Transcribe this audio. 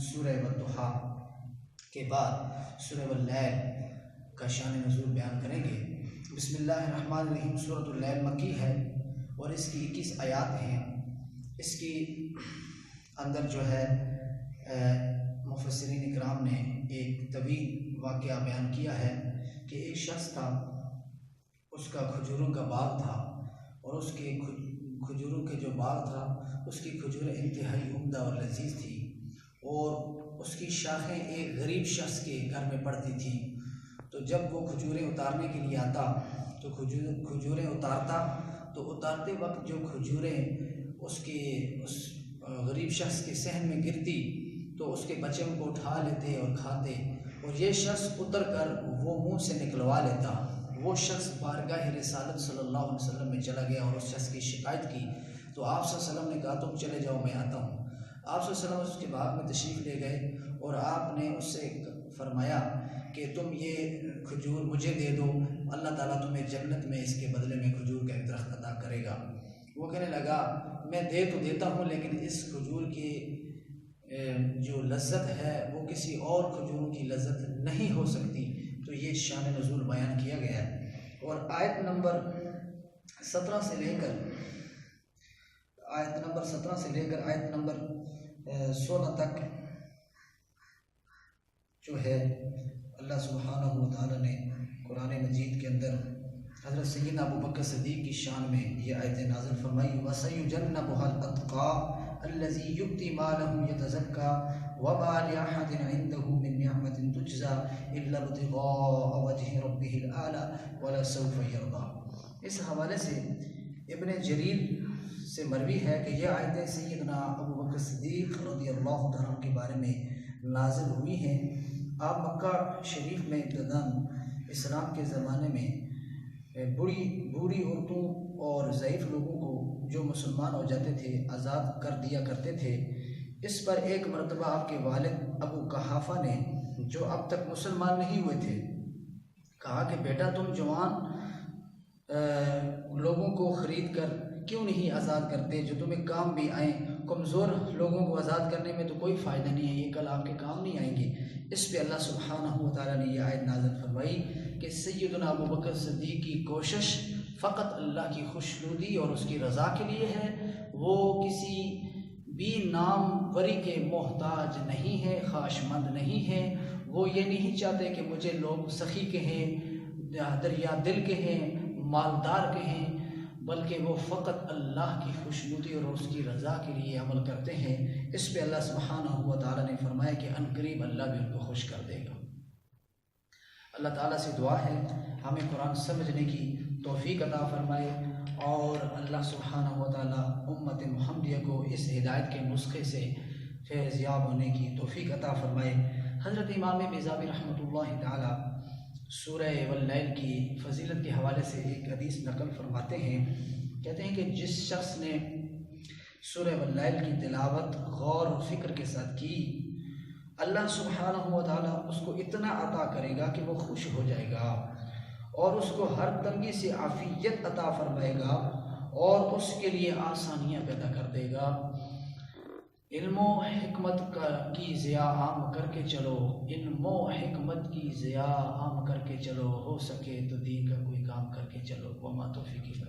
سورہ والضحیٰ کے بعد سورہ واللیل کا شان نزول بیان کریں گے۔ بسم اللہ الرحمن الرحیم۔ سورۃ اللیل مکی ہے اور اس کی 21 آیات ہیں۔ اس کی اندر جو ہے مفسرین اکرام نے ایک طویل واقعہ بیان کیا ہے کہ ایک شخص تھا، اس کا کھجوروں کا باغ تھا اور اس کے کھجوروں کے جو باغ تھا اس کی کھجوریں انتہائی عمدہ اور لذیذ تھی اور اس کی شاخیں ایک غریب شخص کے گھر میں پڑتی تھیں۔ تو جب وہ کھجوریں اتارنے کے لیے آتا تو کھجوریں اتارتے وقت جو کھجوریں اس غریب شخص کے صحن میں گرتی تو اس کے بچے ان کو اٹھا لیتے اور کھاتے، اور یہ شخص اتر کر وہ منہ سے نکلوا لیتا۔ وہ شخص بارگاہ رسالت صلی اللہ علیہ وسلم میں چلا گیا اور اس شخص کی شکایت کی، تو آپ صلی اللہ علیہ وسلم نے کہا تم چلے جاؤ، میں آتا ہوں۔ آپ صلی اللہ علیہ وسلم اس کے باغ میں تشریف لے گئے اور آپ نے اس سے فرمایا کہ تم یہ کھجور مجھے دے دو، اللہ تعالیٰ تمہیں جنت میں اس کے بدلے میں کھجور کا ایک درخت عطا کرے گا۔ وہ کہنے لگا میں دے تو دیتا ہوں لیکن اس کھجور کی جو لذت ہے وہ کسی اور کھجوروں کی لذت نہیں ہو سکتی۔ تو یہ شان نزول بیان کیا گیا ہے، اور آیت نمبر 17 سے لے کر آیت نمبر 16 تک جو ہے اللہ سبحانہ و تعالیٰ نے قرآن مجید کے اندر حضرت سیدنا ابوبکر صدیق کی شان میں یہ آیت نازل فرمائی، وَسَيُجَنَّبُهَا الْأَتْقَى الَّذِي يُؤْتِي مَالَهُ يَتَزَكَّى وَمَا لِأَحَدٍ عِندَهُ مِن نِّعْمَةٍ تُجْزَى إِلَّا ابْتِغَاءَ وَجْهِ رَبِّهِ الْأَعْلَى وَلَسَوْفَ يَرْضَىٰ۔ اس حوالے سے ابن جریر سے مروی ہے کہ یہ آیتیں سیدنا ابوبکر صدیق رضی اللہ عنہ کے بارے میں نازل ہوئی ہیں۔ آپ مکہ شریف میں ابتداً اسلام کے زمانے میں بوڑھی عورتوں اور ضعیف لوگوں کو جو مسلمان ہو جاتے تھے آزاد کر دیا کرتے تھے۔ اس پر ایک مرتبہ آپ کے والد ابو قحافہ نے، جو اب تک مسلمان نہیں ہوئے تھے، کہا کہ بیٹا تم جوان لوگوں کو خرید کر کیوں نہیں آزاد کرتے جو تمہیں کام بھی آئیں؟ کمزور لوگوں کو آزاد کرنے میں تو کوئی فائدہ نہیں ہے، یہ کل آپ کے کام نہیں آئیں گے۔ اس پہ اللہ سبحانہ و تعالیٰ نے یہ آیت نازل فرمائی کہ سیدنا ابوبکر صدیق کی کوشش فقط اللہ کی خوشنودی اور اس کی رضا کے لیے ہے، وہ کسی بھی ناموری کے محتاج نہیں ہے، خواہش مند نہیں ہے۔ وہ یہ نہیں چاہتے کہ مجھے لوگ سخی کہیں، دریا دل کہیں، مالدار کہیں، بلکہ وہ فقط اللہ کی خوشنودی اور اس کی رضا کے لیے عمل کرتے ہیں۔ اس پہ اللہ سبحانہ و تعالیٰ نے فرمایا کہ عنقریب اللہ بھی ان کو خوش کر دے گا۔ اللہ تعالیٰ سے دعا ہے ہمیں قرآن سمجھنے کی توفیق عطا فرمائے، اور اللہ سبحانہ و تعالیٰ امت محمدیہ کو اس ہدایت کے نسخے سے فیض یاب ہونے کی توفیق عطا فرمائے۔ حضرت امام بیضاوی رحمۃ اللہ تعالیٰ سورہ واللیل کی فضیلت کے حوالے سے ایک حدیث نقل فرماتے ہیں، کہتے ہیں کہ جس شخص نے سورہ واللیل کی تلاوت غور و فکر کے ساتھ کی، اللہ سبحانہ و تعالیٰ اس کو اتنا عطا کرے گا کہ وہ خوش ہو جائے گا اور اس کو ہر تنگی سے عافیت عطا فرمائے گا اور اس کے لیے آسانیاں پیدا کر دے گا۔ علم و حکمت کی ضیاء عام کر کے چلو، علم و حکمت کی ضیاء عام کر کے چلو، ہو سکے تو دین کا کوئی کام کر کے چلو۔ وما توفیقی